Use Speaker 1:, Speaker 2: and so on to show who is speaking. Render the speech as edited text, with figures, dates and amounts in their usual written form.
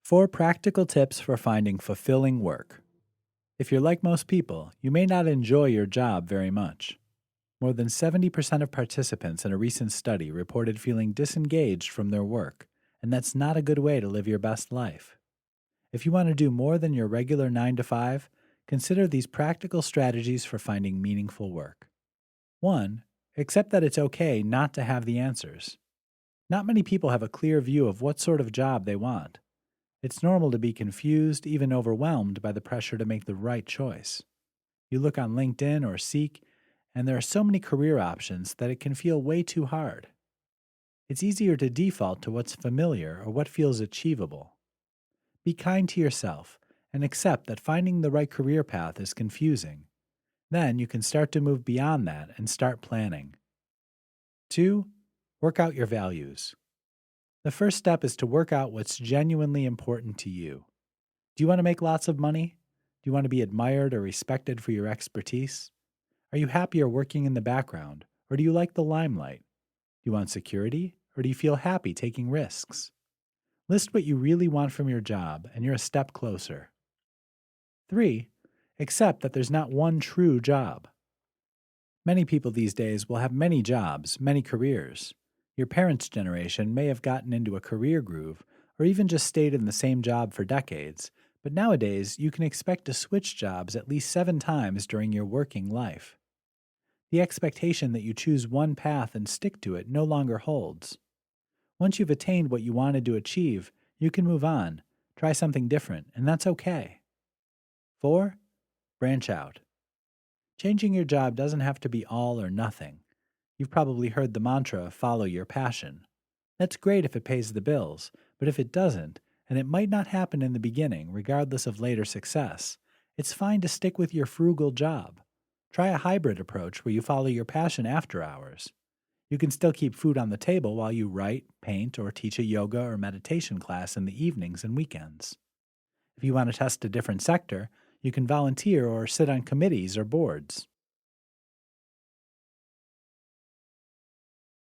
Speaker 1: 4 practical tips for finding fulfilling work. If you're like most people, you may not enjoy your job very much. More than 70% of participants in a recent study reported feeling disengaged from their work, and that's not a good way to live your best life. If you want to do more than your regular 9 to 5, consider these practical strategies for finding meaningful work. 1. Accept that it's okay not to have the answers. Not many people have a clear view of what sort of job they want. It's normal to be confused, even overwhelmed by the pressure to make the right choice. You look on LinkedIn or Seek, and there are so many career options that it can feel way too hard. It's easier to default to what's familiar or what feels achievable. Be kind to yourself and accept that finding the right career path is confusing. Then you can start to move beyond that and start planning. 2. Work out your values. The first step is to work out what's genuinely important to you. Do you want to make lots of money? Do you want to be admired or respected for your expertise? Are you happier working in the background, or do you like the limelight? Do you want security, or do you feel happy taking risks? List what you really want from your job, and you're a step closer. 3. Accept that there's not one true job. Many people these days will have many jobs, many careers. Your parents' generation may have gotten into a career groove or even just stayed in the same job for decades, but nowadays you can expect to switch jobs at least 7 times during your working life. The expectation that you choose one path and stick to it no longer holds. Once you've attained what you wanted to achieve, you can move on, try something different, and that's okay. 4. Branch out. Changing your job doesn't have to be all or nothing. You've probably heard the mantra, follow your passion. That's great if it pays the bills, but if it doesn't, and it might not happen in the beginning regardless of later success, it's fine to stick with your frugal job. Try a hybrid approach where you follow your passion after hours. You can still keep food on the table while you write, paint, or teach a yoga or meditation class in the evenings and weekends. If you want to test a different sector, you can volunteer or sit on committees or boards.